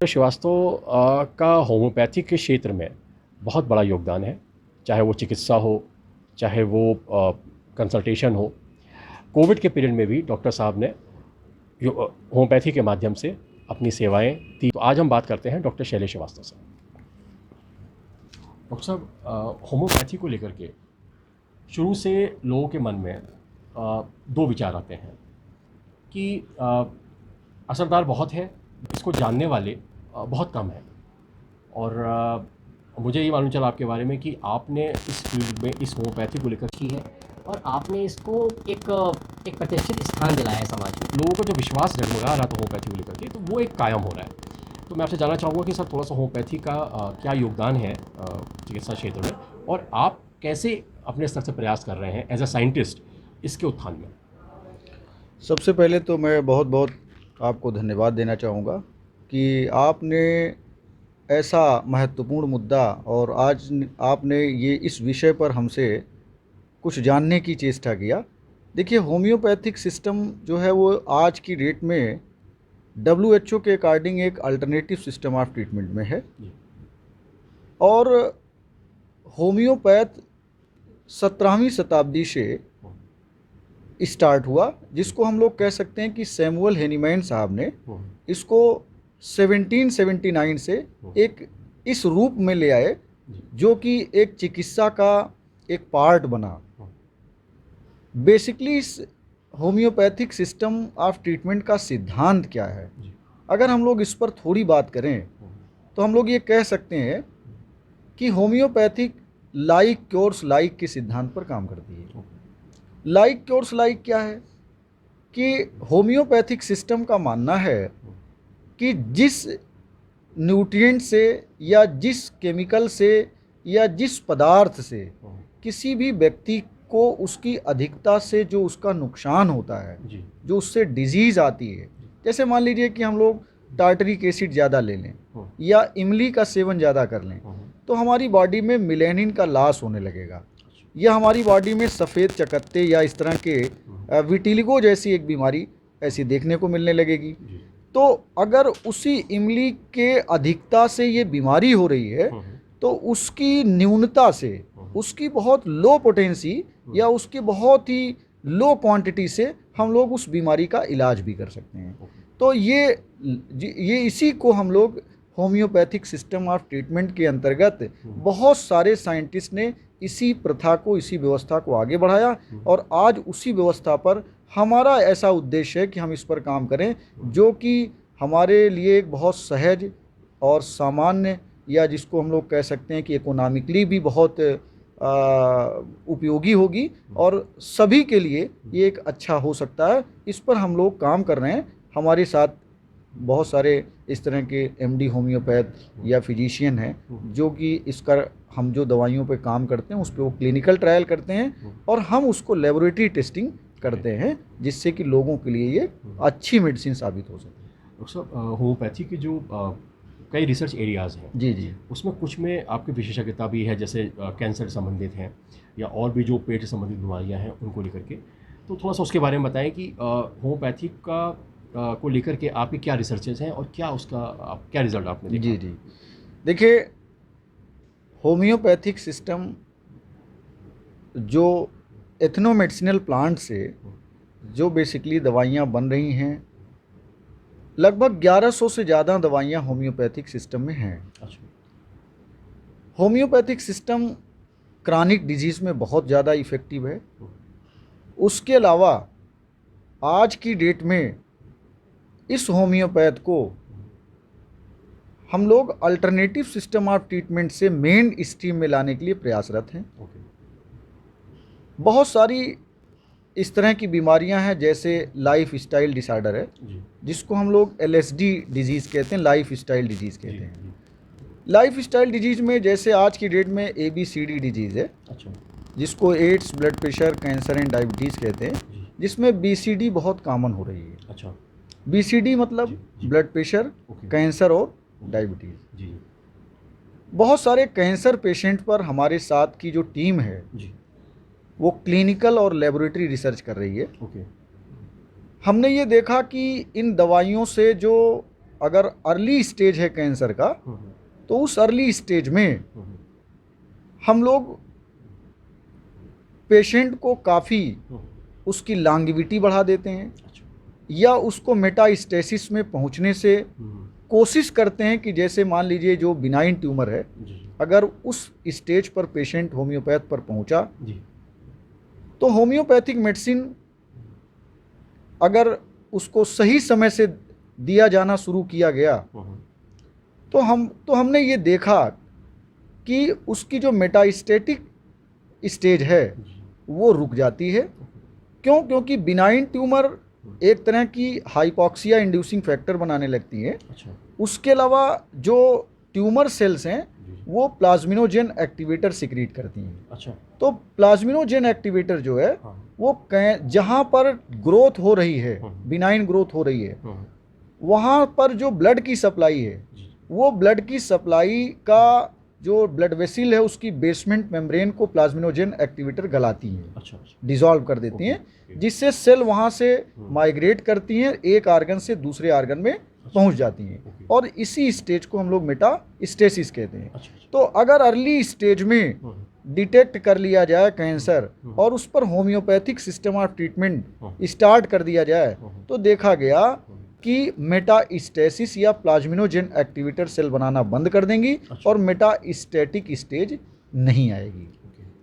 Doctor Srivastava का homeopathy के क्षेत्र में बहुत बड़ा योगदान है, चाहे वो चिकित्सा हो, चाहे वो कंसल्टेशन हो। कोविड के पीरियड में भी डॉक्टर साहब ने होम्योपैथी के माध्यम से अपनी सेवाएं दी। तो आज हम बात करते हैं डॉक्टर शैलेश श्रीवास्तव से। डॉक्टर साहब, होम्योपैथी को लेकर के शुरू से लोगों के मन में दो विचार आते हैं कि असरदार बहुत है, इसको जानने वाले बहुत कम हैं। और मुझे ये मालूम चला आपके बारे में कि आपने इस फील्ड में इस होम्योपैथी को लेकर की है और आपने इसको एक एक प्रतिष्ठित स्थान दिलाया है समाज में। लोगों को जो विश्वास जगमगा रहा था होम्योपैथी को लेकर के, तो वो एक कायम हो रहा है। तो मैं आपसे जानना चाहूँगा कि सर थोड़ा सा होम्योपैथी का क्या योगदान है चिकित्सा क्षेत्र में, और आप कैसे अपने स्तर से प्रयास कर रहे हैं एज अ साइंटिस्ट इसके उत्थान में। सबसे पहले तो मैं बहुत बहुत आपको धन्यवाद देना चाहूँगा कि आपने ऐसा महत्वपूर्ण मुद्दा और आज आपने ये इस विषय पर हमसे कुछ जानने की चेष्टा किया। देखिए, होम्योपैथिक सिस्टम जो है वो आज की डेट में WHO के अकॉर्डिंग एक अल्टरनेटिव सिस्टम ऑफ ट्रीटमेंट में है। और होम्योपैथ 17वीं शताब्दी से स्टार्ट हुआ, जिसको हम लोग कह सकते हैं कि सैमुअल हेनीमैन साहब ने इसको 1779 से एक इस रूप में ले आए जो कि एक चिकित्सा का एक पार्ट बना। बेसिकली इस होम्योपैथिक सिस्टम ऑफ ट्रीटमेंट का सिद्धांत क्या है, अगर हम लोग इस पर थोड़ी बात करें तो हम लोग ये कह सकते हैं कि होम्योपैथिक लाइक क्योर्स लाइक के सिद्धांत पर काम करती है। लाइक क्योर्स लाइक क्या है कि होम्योपैथिक सिस्टम का मानना है कि जिस न्यूट्रिएंट से या जिस केमिकल से या जिस पदार्थ से किसी भी व्यक्ति को उसकी अधिकता से जो उसका नुकसान होता है, जो उससे डिजीज़ आती है, जैसे मान लीजिए कि हम लोग टार्टरिक एसिड ज़्यादा ले लें या इमली का सेवन ज़्यादा कर लें तो हमारी बॉडी में मेलानिन का लॉस होने लगेगा, या हमारी बॉडी में सफ़ेद चकत्ते या इस तरह के विटिलिगो जैसी एक बीमारी ऐसी देखने को मिलने लगेगी। तो अगर उसी इमली के अधिकता से ये बीमारी हो रही है तो उसकी न्यूनता से, उसकी बहुत लो पोटेंसी या उसकी बहुत ही लो क्वांटिटी से हम लोग उस बीमारी का इलाज भी कर सकते हैं। तो ये इसी को हम लोग होम्योपैथिक सिस्टम ऑफ ट्रीटमेंट के अंतर्गत बहुत सारे साइंटिस्ट ने इसी प्रथा को, इसी व्यवस्था को आगे बढ़ाया और आज उसी व्यवस्था पर हमारा ऐसा उद्देश्य है कि हम इस पर काम करें जो कि हमारे लिए एक बहुत सहज और सामान्य, या जिसको हम लोग कह सकते हैं कि इकोनॉमिकली भी बहुत उपयोगी होगी और सभी के लिए ये एक अच्छा हो सकता है। इस पर हम लोग काम कर रहे हैं। हमारे साथ बहुत सारे इस तरह के MD होम्योपैथ या फिजिशियन हैं जो कि इसका हम जो दवाइयों पे काम करते हैं उस पर वो क्लिनिकल ट्रायल करते हैं और हम उसको लेबोरेटरी टेस्टिंग करते हैं, जिससे कि लोगों के लिए ये अच्छी मेडिसिन साबित हो सके। डॉक्टर साहब, होम्योपैथी के जो कई रिसर्च एरियाज़ हैं जी, उसमें कुछ में आपकी विशेषज्ञता भी है, जैसे कैंसर संबंधित हैं या और भी जो पेट से संबंधित बीमारियां हैं उनको लेकर के। तो थोड़ा सा उसके बारे में बताएं कि होम्योपैथी का को लेकर के आपकी क्या रिसर्चेज हैं और क्या उसका क्या रिजल्ट आपने देखा। जी, देखिए, होम्योपैथिक सिस्टम जो एथनोमेडिसिनल प्लांट से जो बेसिकली दवाइयाँ बन रही हैं, लगभग 1100 से ज़्यादा दवाइयाँ होम्योपैथिक सिस्टम में हैं। अच्छा। होम्योपैथिक सिस्टम क्रॉनिक डिजीज़ में बहुत ज़्यादा इफ़ेक्टिव है। उसके अलावा आज की डेट में इस होम्योपैथ को हम लोग अल्टरनेटिव सिस्टम ऑफ ट्रीटमेंट से मेन स्ट्रीम में लाने के लिए प्रयासरत हैं। बहुत सारी इस तरह की बीमारियां हैं, जैसे लाइफ स्टाइल डिसऑर्डर है जिसको हम लोग LSD डिजीज़ कहते हैं, लाइफ स्टाइल डिजीज़ कहते हैं। लाइफ स्टाइल डिजीज़ में जैसे आज की डेट में ABCD डिजीज़ है, जिसको AIDS, blood pressure, cancer and diabetes कहते हैं, जिसमें BCD बहुत कॉमन हो रही है। अच्छा। BCD मतलब ब्लड प्रेशर, कैंसर और डायबिटीज़। बहुत सारे कैंसर पेशेंट पर हमारे साथ की जो टीम है वो क्लिनिकल और लेबोरेटरी रिसर्च कर रही है। हमने ये देखा कि इन दवाइयों से जो अगर अर्ली स्टेज है कैंसर का, तो उस अर्ली स्टेज में हम लोग पेशेंट को काफ़ी उसकी लॉन्गेविटी बढ़ा देते हैं, या उसको मेटास्टेसिस में पहुंचने से कोशिश करते हैं कि जैसे मान लीजिए जो बिनाइन ट्यूमर है, अगर उस स्टेज पर पेशेंट होम्योपैथ पर पहुंचा, तो होम्योपैथिक मेडिसिन अगर उसको सही समय से दिया जाना शुरू किया गया, तो हमने ये देखा कि उसकी जो मेटास्टेटिक स्टेज है वो रुक जाती है। क्यों? क्योंकि बिनाइन ट्यूमर एक तरह की हाइपॉक्सिया इंड्यूसिंग फैक्टर बनाने लगती है। उसके अलावा जो ट्यूमर सेल्स हैं वो प्लाज्मिनोजेन एक्टिवेटर सिक्रीट करती हैं। तो प्लाज्मिनोजेन एक्टिवेटर जो है वो जहाँ पर ग्रोथ हो रही है, बिनाइन ग्रोथ हो रही है, वहाँ पर जो ब्लड की सप्लाई है, वो ब्लड की सप्लाई का जो ब्लड वेसिल है उसकी बेसमेंट मेम्ब्रेन को प्लाज्मिनोजेन एक्टिवेटर गलाती हैं, डिसॉल्व कर देती हैं, जिससे सेल वहाँ से माइग्रेट करती हैं, एक आर्गन से दूसरे आर्गन में पहुँच जाती हैं, और इसी स्टेज को हम लोग मेटास्टेसिस कहते हैं। तो अगर अर्ली स्टेज में डिटेक्ट कर लिया जाए कैंसर और उस पर homeopathic system of treatment start कर दिया जाए, तो देखा गया कि मेटास्टेसिस या प्लाज्मिनोजेन एक्टिवेटर सेल बनाना बंद कर देंगी और मेटास्टेटिक स्टेज नहीं आएगी।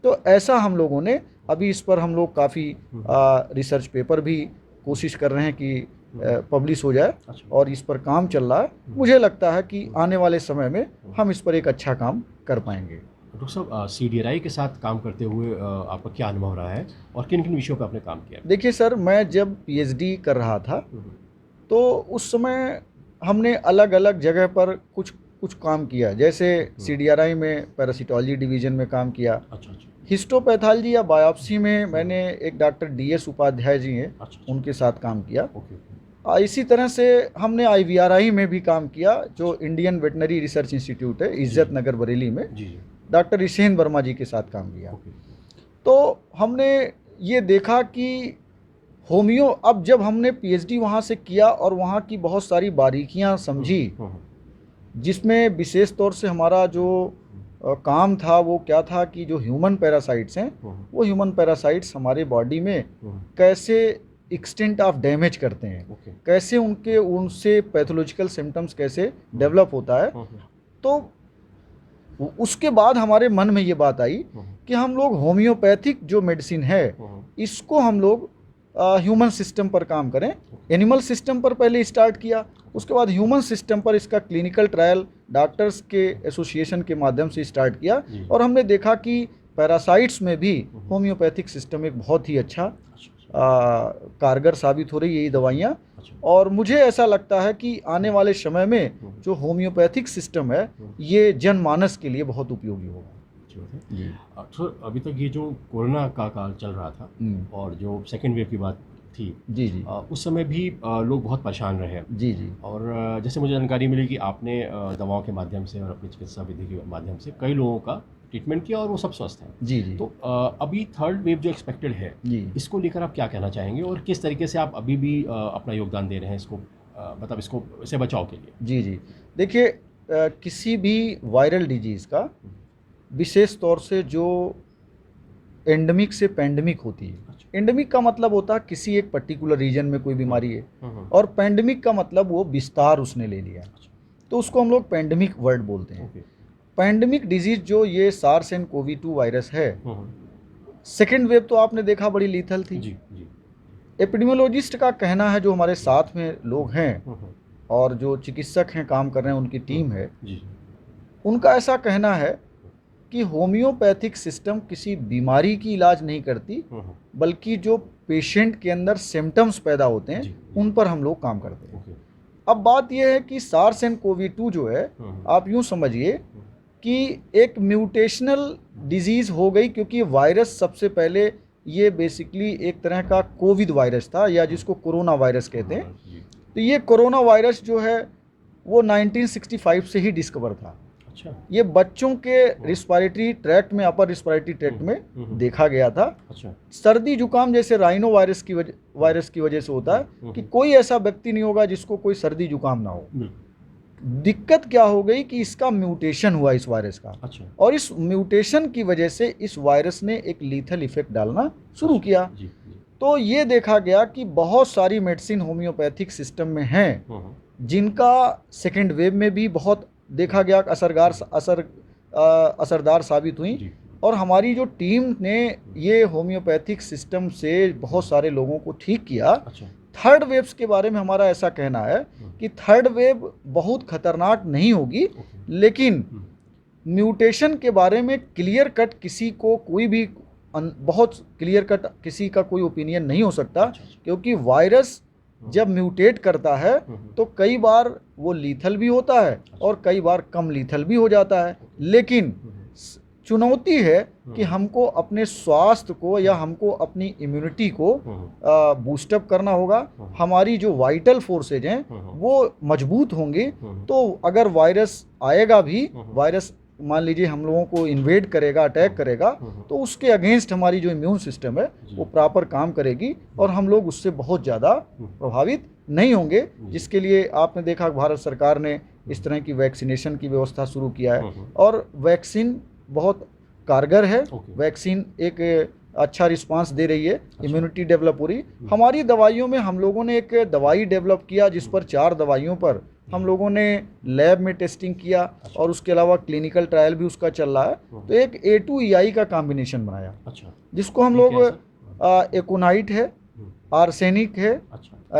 तो ऐसा हम लोगों ने अभी इस पर हम लोग काफ़ी रिसर्च पेपर भी कोशिश कर रहे हैं कि पब्लिश हो जाए, और इस पर काम चल रहा है। मुझे लगता है कि आने वाले समय में हम इस पर एक अच्छा काम कर पाएंगे। डॉक्टर साहब, CDRI के साथ काम करते हुए आपका क्या अनुभव रहा है और किन किन विषयों पर आपने काम किया? देखिए सर, मैं जब PhD कर रहा था तो उस समय हमने अलग अलग जगह पर कुछ काम किया। जैसे CDRI में पैरासिटोलॉजी डिवीज़न में काम किया। हिस्टोपैथोलॉजी या बायोप्सी में मैंने एक डॉक्टर DS उपाध्याय जी हैं, उनके साथ काम किया। इसी तरह से हमने IVRI में भी काम किया, जो इंडियन वेटनरी रिसर्च इंस्टीट्यूट है, इज्जत नगर बरेली में डॉक्टर ईशेन वर्मा जी के साथ काम किया। तो हमने ये देखा कि होमियो, अब जब हमने PhD वहाँ से किया और वहाँ की बहुत सारी बारीकियाँ समझी, जिसमें विशेष तौर से हमारा जो काम था वो क्या था कि जो ह्यूमन पैरासाइट्स हैं, वो ह्यूमन पैरासाइट्स हमारे बॉडी में कैसे एक्सटेंट ऑफ डैमेज करते हैं, कैसे उनसे पैथोलॉजिकल सिम्टम्स कैसे डेवलप होता है। तो उसके बाद हमारे मन में ये बात आई कि हम लोग होम्योपैथिक जो मेडिसिन है इसको हम लोग ह्यूमन सिस्टम पर काम करें। एनिमल सिस्टम पर पहले स्टार्ट किया, उसके बाद ह्यूमन सिस्टम पर इसका क्लिनिकल ट्रायल डॉक्टर्स के एसोसिएशन के माध्यम से स्टार्ट किया, और हमने देखा कि पैरासाइट्स में भी होम्योपैथिक सिस्टम एक बहुत ही अच्छा कारगर साबित हो रही है ये दवाइयाँ। और मुझे ऐसा लगता है कि आने वाले समय में जो होम्योपैथिक सिस्टम है ये जनमानस के लिए बहुत उपयोगी होगा। जी सर, अभी तक ये जो कोरोना का काल चल रहा था और जो सेकेंड वेव की बात थी, जी जी, उस समय भी लोग बहुत परेशान रहे। जी जी, और जैसे मुझे जानकारी मिली कि आपने दवाओं के माध्यम से और अपनी चिकित्सा विधि के माध्यम से कई लोगों का ट्रीटमेंट किया और वो सब स्वस्थ हैं। जी जी। तो अभी थर्ड वेव जो एक्सपेक्टेड है, इसको लेकर आप क्या कहना चाहेंगे और किस तरीके से आप अभी भी अपना योगदान दे रहे हैं इसको, मतलब इससे बचाव के लिए? जी जी, देखिए किसी भी वायरल डिजीज़ का विशेष तौर से जो एंडेमिक से पैंडेमिक होती है, एंडेमिक का मतलब होता है किसी एक पर्टिकुलर रीजन में कोई बीमारी है, और पैंडेमिक का मतलब वो विस्तार उसने ले लिया, तो उसको हम लोग पैंडेमिक वर्ड बोलते हैं। पैंडेमिक डिजीज जो ये SARS-CoV-2 वायरस है, सेकेंड वेव तो आपने देखा बड़ी लीथल थी। जी जी। एपिडेमियोलॉजिस्ट का कहना है, जो हमारे साथ में लोग हैं और जो चिकित्सक हैं काम कर रहे हैं, उनकी टीम है, उनका ऐसा कहना है कि होम्योपैथिक सिस्टम किसी बीमारी की इलाज नहीं करती, बल्कि जो पेशेंट के अंदर सिम्टम्स पैदा होते हैं उन पर हम लोग काम करते हैं। अब बात यह है कि SARS-CoV-2 जो है, आप यूँ समझिए कि एक म्यूटेशनल डिजीज़ हो गई, क्योंकि वायरस सबसे पहले ये बेसिकली एक तरह का कोविड वायरस था, या जिसको कोरोना वायरस कहते हैं। तो ये कोरोना वायरस जो है वो 1965 से ही डिस्कवर था। अच्छा। ये बच्चों के रिस्पायरेटरी ट्रैक्ट में, अपर रिस्पायरेटरी ट्रैक्ट में देखा गया था। अच्छा। सर्दी जुकाम जैसे राइनो वायरस की वजह से होता है कि कोई ऐसा व्यक्ति नहीं होगा जिसको कोई सर्दी जुकाम ना हो। दिक्कत क्या हो गई कि इसका म्यूटेशन हुआ इस वायरस का, अच्छा। और इस म्यूटेशन की वजह से इस वायरस ने एक लीथल इफेक्ट डालना शुरू किया। जी। तो ये देखा गया कि बहुत सारी मेडिसिन होम्योपैथिक सिस्टम में हैं जिनका सेकेंड वेव में भी बहुत देखा गया असरदार साबित हुई। जी। और हमारी जो टीम ने ये होम्योपैथिक सिस्टम से बहुत सारे लोगों को ठीक किया। अच्छा। थर्ड वेव्स के बारे में हमारा ऐसा कहना है कि थर्ड वेव बहुत खतरनाक नहीं होगी, लेकिन म्यूटेशन के बारे में क्लियर कट किसी को कोई भी बहुत क्लियर कट किसी का कोई ओपिनियन नहीं हो सकता, क्योंकि वायरस जब म्यूटेट करता है तो कई बार वो लीथल भी होता है और कई बार कम लीथल भी हो जाता है। लेकिन चुनौती है कि हमको अपने स्वास्थ्य को या हमको अपनी इम्यूनिटी को बूस्टअप करना होगा। हमारी जो वाइटल फोर्सेज हैं वो मजबूत होंगे। तो अगर वायरस आएगा भी, वायरस मान लीजिए हम लोगों को इन्वेड करेगा, अटैक करेगा, तो उसके अगेंस्ट हमारी जो इम्यून सिस्टम है वो प्रॉपर काम करेगी और हम लोग उससे बहुत ज़्यादा प्रभावित नहीं होंगे। जिसके लिए आपने देखा भारत सरकार ने इस तरह की वैक्सीनेशन की व्यवस्था शुरू किया है और वैक्सीन बहुत कारगर है। वैक्सीन एक अच्छा रिस्पांस दे रही है, इम्यूनिटी डेवलप हो रही। हमारी दवाइयों में हम लोगों ने एक दवाई डेवलप किया जिस पर 4 दवाइयों पर हम लोगों ने लैब में टेस्टिंग किया और उसके अलावा क्लिनिकल ट्रायल भी उसका चल रहा है। तो एक A2EI का कॉम्बिनेशन बनाया, जिसको हम लोग एकोनाइट है, आर्सेनिक है,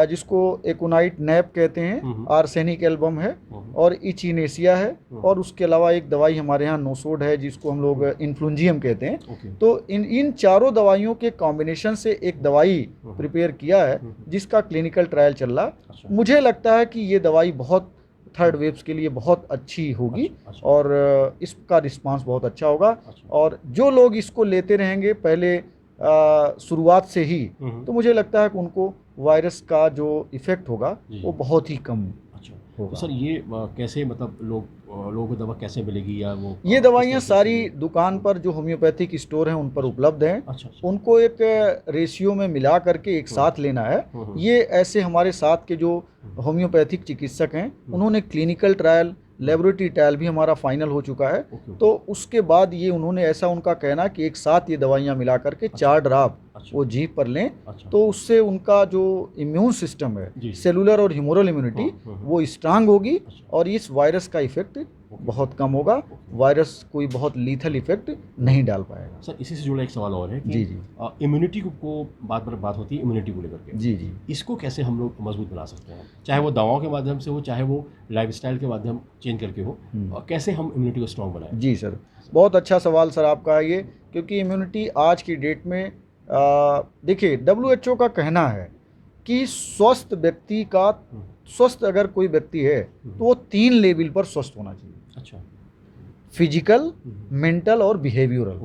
जिसको एकोनाइट नैप कहते हैं, आर्सेनिक एल्बम है और इचिनेसिया है, और उसके अलावा एक दवाई हमारे यहाँ नोसोड है जिसको हम लोग इन्फ्लुएंजियम कहते हैं। तो इन चारों दवाइयों के कॉम्बिनेशन से एक दवाई प्रिपेयर किया है जिसका क्लिनिकल ट्रायल चल रहा है। मुझे लगता है कि ये दवाई बहुत थर्ड वेव्स के लिए बहुत अच्छी होगी और इसका रिस्पांस बहुत अच्छा होगा। और जो लोग इसको लेते रहेंगे पहले शुरुआत से ही, तो मुझे लगता है कि उनको वायरस का जो इफेक्ट होगा वो बहुत ही कम होगा। तो सर ये कैसे मतलब लोगों को दवा कैसे मिलेगी, या वो ये दवाइयाँ सारी दुकान पर जो होम्योपैथिक स्टोर हैं उन पर उपलब्ध हैं। उनको एक रेशियो में मिला करके एक साथ लेना है। ये ऐसे हमारे साथ के जो होम्योपैथिक चिकित्सक हैं उन्होंने क्लिनिकल ट्रायल, लेबोरेटरी ट्रायल भी हमारा फाइनल हो चुका है। तो उसके बाद ये उन्होंने ऐसा उनका कहना कि एक साथ ये दवाइयाँ मिला करके 4 ड्राप वो जीभ पर लें, तो उससे उनका जो इम्यून सिस्टम है, सेलुलर और ह्यूमरल इम्यूनिटी, वो स्ट्रांग होगी और इस वायरस का इफेक्ट बहुत कम होगा। वायरस कोई बहुत लीथल इफेक्ट नहीं डाल पाएगा। सर इसी से जुड़ा एक सवाल और है कि इम्यूनिटी को बात होती है इम्यूनिटी को लेकर के। जी। इसको कैसे हम लोग मजबूत बना सकते हैं, चाहे वो दवाओं के माध्यम से हो, चाहे वो लाइफस्टाइल के माध्यम चेंज करके हो, कैसे हम इम्यूनिटी को स्ट्रॉन्ग बनाएं? जी सर, बहुत अच्छा सवाल सर आपका है ये, क्योंकि इम्यूनिटी आज की डेट में देखिए WHO का कहना है कि स्वस्थ व्यक्ति का, स्वस्थ अगर कोई व्यक्ति है तो वो 3 लेवल पर स्वस्थ होना चाहिए। अच्छा। फिजिकल, मेंटल और बिहेवियरल।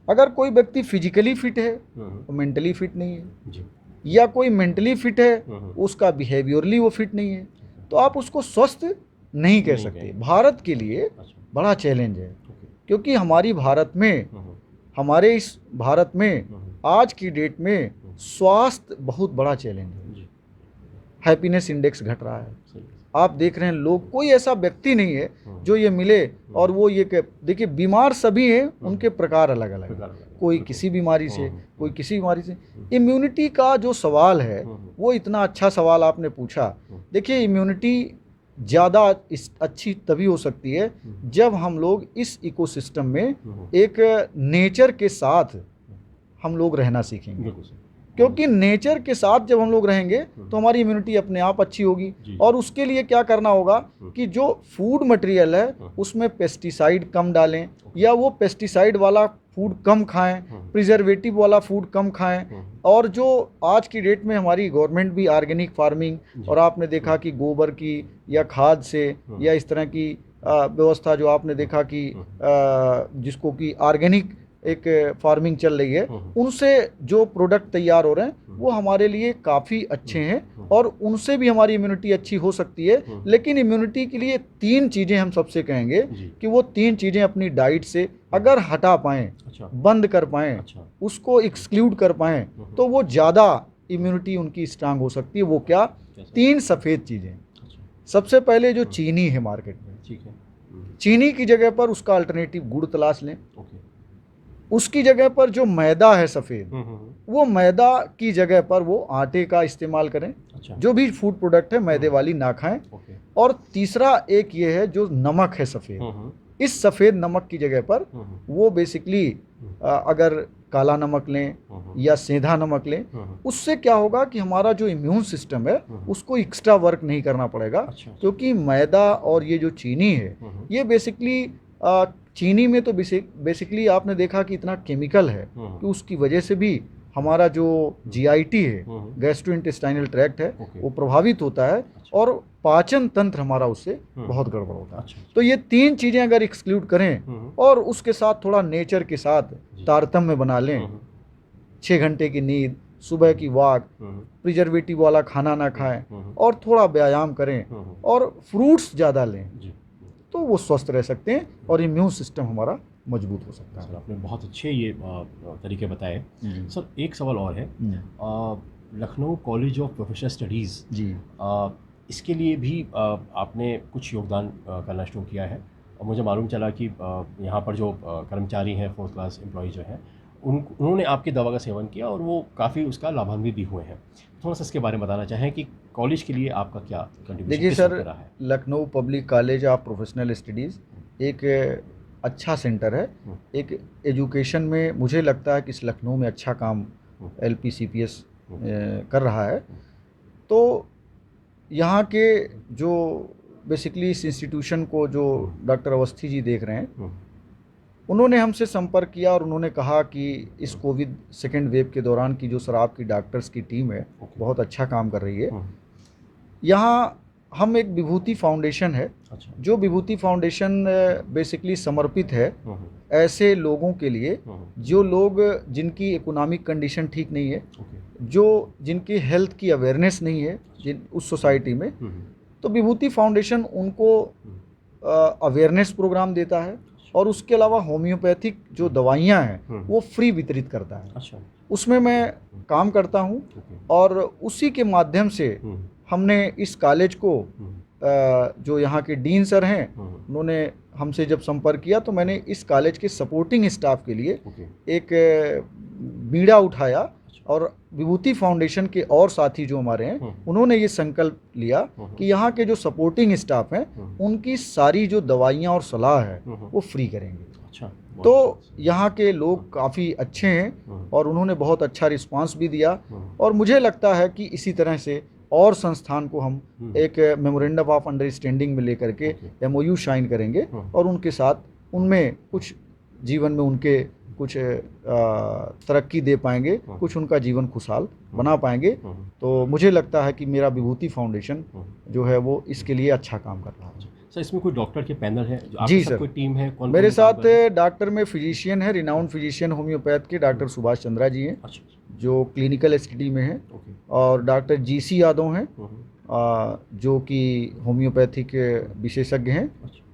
अगर कोई व्यक्ति फिजिकली फिट है तो मेंटली फिट नहीं है जी। या कोई मेंटली फिट है उसका बिहेवियरली वो फिट नहीं है, तो आप उसको स्वस्थ नहीं कह सकते। भारत के लिए बड़ा चैलेंज है, क्योंकि हमारे इस भारत में आज की डेट में स्वास्थ्य बहुत बड़ा चैलेंज है। हैप्पीनेस इंडेक्स घट रहा है। आप देख रहे हैं लोग, कोई ऐसा व्यक्ति नहीं है जो ये मिले और वो ये देखिए बीमार सभी हैं, उनके प्रकार अलग अलग है। कोई किसी बीमारी से, कोई किसी बीमारी से। इम्यूनिटी का जो सवाल है वो इतना अच्छा सवाल आपने पूछा। देखिए इम्यूनिटी ज़्यादा अच्छी तभी हो सकती है जब हम लोग इस इकोसिस्टम में एक नेचर के साथ हम लोग रहना सीखेंगे, क्योंकि नेचर के साथ जब हम लोग रहेंगे तो हमारी इम्यूनिटी अपने आप अच्छी होगी। और उसके लिए क्या करना होगा कि जो फूड मटेरियल है उसमें पेस्टिसाइड कम डालें, या वो पेस्टिसाइड वाला फूड कम खाएं, प्रिजर्वेटिव वाला फूड कम खाएं। और जो आज की डेट में हमारी गवर्नमेंट भी ऑर्गेनिक फार्मिंग, और आपने देखा कि गोबर की या खाद से या इस तरह की व्यवस्था जो आपने देखा कि जिसको कि ऑर्गेनिक एक फार्मिंग चल रही है, उनसे जो प्रोडक्ट तैयार हो रहे हैं वो हमारे लिए काफ़ी अच्छे हैं और उनसे भी हमारी इम्यूनिटी अच्छी हो सकती है। लेकिन इम्यूनिटी के लिए 3 चीज़ें हम सबसे कहेंगे कि वो 3 चीज़ें अपनी डाइट से अगर हटा पाएँ, बंद कर पाएँ, उसको एक्सक्लूड कर पाएँ, तो वो ज़्यादा इम्यूनिटी उनकी स्ट्रांग हो सकती है। वो क्या? 3 सफ़ेद चीज़ें। सबसे पहले जो चीनी है मार्केट में, ठीक है। चीनी की जगह पर उसका अल्टरनेटिव गुड़ तलाश लें। ओके। उसकी जगह पर जो मैदा है सफ़ेद, वो मैदा की जगह पर वो आटे का इस्तेमाल करें। अच्छा। जो भी फूड प्रोडक्ट है मैदे वाली ना खाएं। ओके। और तीसरा एक ये है जो नमक है सफ़ेद, इस सफ़ेद नमक की जगह पर वो बेसिकली अगर काला नमक लें या सेंधा नमक लें, उससे क्या होगा कि हमारा जो इम्यून सिस्टम है उसको एक्स्ट्रा वर्क नहीं करना पड़ेगा। अच्छा। क्योंकि मैदा और ये जो चीनी है ये बेसिकली चीनी में तो बेसिकली आपने देखा कि इतना केमिकल है कि उसकी वजह से भी हमारा जो जीआईटी है, गैस्ट्रोइंटेस्टाइनल ट्रैक्ट है, वो प्रभावित होता है और पाचन तंत्र हमारा उससे बहुत गड़बड़ होता है। अच्छा। तो ये तीन चीज़ें अगर एक्सक्लूड करें और उसके साथ थोड़ा नेचर के साथ तारतम्य बना लें, 6 घंटे की नींद, सुबह की वॉक, प्रिजर्वेटिव वाला खाना ना खाएं और थोड़ा व्यायाम करें और फ्रूट्स ज़्यादा लें, तो वो स्वस्थ रह सकते हैं और इम्यून सिस्टम हमारा मजबूत हो सकता है। सर आपने बहुत अच्छे ये तरीके बताए। सर एक सवाल और है, Lucknow college of professional studies जी, इसके लिए भी आपने कुछ योगदान करना शुरू किया है और मुझे मालूम चला कि यहाँ पर जो कर्मचारी हैं, 4th क्लास एम्प्लॉय जो हैं, उन्होंने आपकी दवा का सेवन किया और वो काफ़ी उसका लाभान्वित भी हुए हैं। थोड़ा सा इसके बारे में बताना चाहें कि कॉलेज के लिए आपका क्या कंट्रीब्यूशन देखिए किस सर, वक्त रहा है? Lucknow public college of professional studies एक अच्छा सेंटर है। एक एजुकेशन में मुझे लगता है कि इस लखनऊ में अच्छा काम LPCPS कर रहा है। तो यहाँ के जो बेसिकली इस इंस्टीट्यूशन को जो डॉक्टर अवस्थी जी देख रहे हैं, उन्होंने हमसे संपर्क किया और उन्होंने कहा कि इस कोविड सेकेंड वेव के दौरान की जो सर आपकी डॉक्टर्स की टीम है बहुत अच्छा काम कर रही है। यहाँ हम एक विभूति फाउंडेशन है। अच्छा। जो विभूति फाउंडेशन बेसिकली समर्पित है ऐसे लोगों के लिए जो लोग जिनकी इकोनॉमिक कंडीशन ठीक नहीं है, जो जिनकी हेल्थ की अवेयरनेस नहीं है उस सोसाइटी में, तो विभूति फाउंडेशन उनको अवेयरनेस प्रोग्राम देता है और उसके अलावा होम्योपैथिक जो दवाइयाँ हैं वो फ्री वितरित करता है। अच्छा। उसमें मैं काम करता हूँ और उसी के माध्यम से हमने इस कॉलेज को जो यहाँ के डीन सर हैं उन्होंने हमसे जब संपर्क किया तो मैंने इस कॉलेज के सपोर्टिंग स्टाफ के लिए एक बीड़ा उठाया और विभूति फाउंडेशन के और साथी जो हमारे हैं उन्होंने ये संकल्प लिया कि यहाँ के जो सपोर्टिंग स्टाफ हैं उनकी सारी जो दवाइयाँ और सलाह है वो फ्री करेंगे। अच्छा। तो यहाँ के लोग काफ़ी अच्छे हैं और उन्होंने बहुत अच्छा रिस्पांस भी दिया और मुझे लगता है कि इसी तरह से और संस्थान को हम एक मेमोरेंडम ऑफ अंडरस्टैंडिंग में लेकर के MOU साइन करेंगे और उनके साथ उनमें कुछ जीवन में उनके कुछ तरक्की दे पाएंगे, कुछ उनका जीवन खुशहाल बना पाएंगे। तो मुझे लगता है कि मेरा विभूति फाउंडेशन जो है वो इसके लिए अच्छा काम कर रहा है। सर इसमें कोई डॉक्टर के पैनल है जो जी आपके सर, साथ कोई टीम है? कौन मेरे साथ डॉक्टर में फिजिशियन है, रिनाउंड फिजिशियन होम्योपैथ के डॉक्टर सुभाष चंद्रा जी हैं जो क्लिनिकल स्टडी में हैं, और डॉक्टर GC यादव हैं जो कि होम्योपैथिक विशेषज्ञ हैं,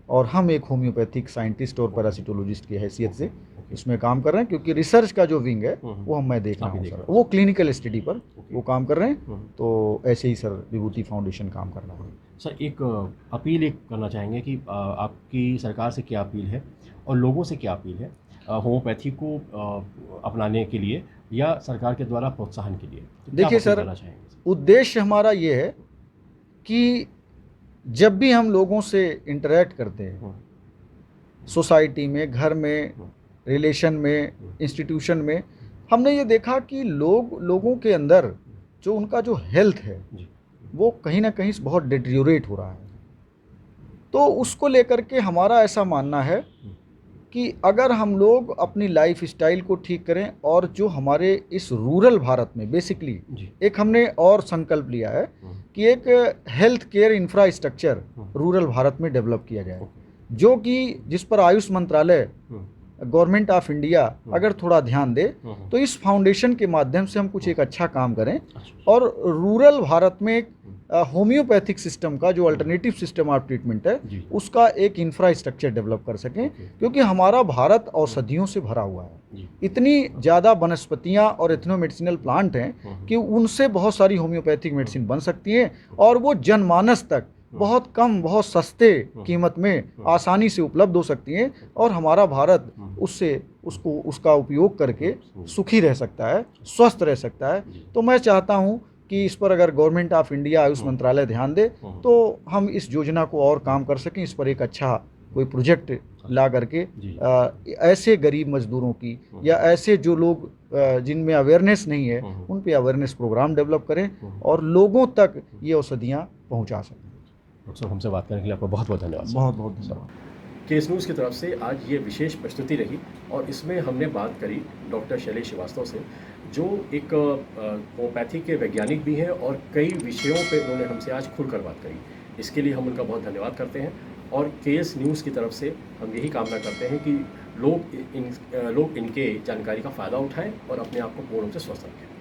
और हम एक होम्योपैथिक साइंटिस्ट और पैरासिटोलॉजिस्ट की हैसियत से इसमें काम कर रहे हैं क्योंकि रिसर्च का जो विंग है वो मैं देख रहा हूँ सर, वो क्लिनिकल स्टडी पर वो काम कर रहे हैं। तो ऐसे ही सर विभूति फाउंडेशन काम कर रहा है। सर एक अपील एक करना चाहेंगे कि आपकी सरकार से क्या अपील है और लोगों से क्या अपील है होम्योपैथी को अपनाने के लिए या सरकार के द्वारा प्रोत्साहन के लिए? तो देखिए सर, उद्देश्य हमारा ये है कि जब भी हम लोगों से इंटरेक्ट करते हैं, सोसाइटी में, घर में, रिलेशन में, इंस्टीट्यूशन में, हमने ये देखा कि लोगों के अंदर जो उनका जो हेल्थ है वो कहीं ना कहीं बहुत डिटेरियोरेट हो रहा है। तो उसको लेकर के हमारा ऐसा मानना है कि अगर हम लोग अपनी लाइफ स्टाइल को ठीक करें और जो हमारे इस रूरल भारत में बेसिकली एक हमने और संकल्प लिया है कि एक health care infrastructure rural Bharat में डेवलप किया जाए, जो कि जिस पर आयुष मंत्रालय, गवर्नमेंट ऑफ इंडिया अगर थोड़ा ध्यान दे तो इस फाउंडेशन के माध्यम से हम कुछ एक अच्छा काम करें और रूरल भारत में एक होम्योपैथिक सिस्टम का जो अल्टरनेटिव सिस्टम ऑफ ट्रीटमेंट है उसका एक इंफ्रास्ट्रक्चर डेवलप कर सकें, क्योंकि हमारा भारत औषधियों से भरा हुआ है। इतनी ज़्यादा वनस्पतियाँ और एथनो मेडिसिनल प्लांट हैं कि उनसे बहुत सारी होम्योपैथिक मेडिसिन बन सकती हैं और वो जनमानस तक बहुत कम, बहुत सस्ते कीमत में आसानी से उपलब्ध हो सकती हैं और हमारा भारत उससे उसका उपयोग करके सुखी रह सकता है, स्वस्थ रह सकता है। तो मैं चाहता हूं कि इस पर अगर गवर्नमेंट ऑफ इंडिया, आयुष मंत्रालय ध्यान दे तो हम इस योजना को और काम कर सकें, इस पर एक अच्छा कोई प्रोजेक्ट ला करके ऐसे गरीब मजदूरों की या ऐसे जो लोग जिनमें अवेयरनेस नहीं है उन पे अवेयरनेस प्रोग्राम डेवलप करें और लोगों तक ये औषधियाँ पहुंचा सकें। डॉक्टर साहब, हमसे बात करने के लिए आपका बहुत बहुत धन्यवाद। बहुत बहुत धन्यवाद। केस न्यूज़ की तरफ से आज ये विशेष प्रस्तुति रही और इसमें हमने बात करी डॉक्टर शैलेश श्रीवास्तव से, जो एक होम्योपैथी के वैज्ञानिक भी हैं और कई विषयों पे उन्होंने हमसे आज खुलकर बात करी। इसके लिए हम उनका बहुत धन्यवाद करते हैं और केएस न्यूज़ की तरफ से हम यही कामना करते हैं कि लोग इनके जानकारी का फ़ायदा उठाएं और अपने आप को पूर्ण रूप से स्वस्थ रखें।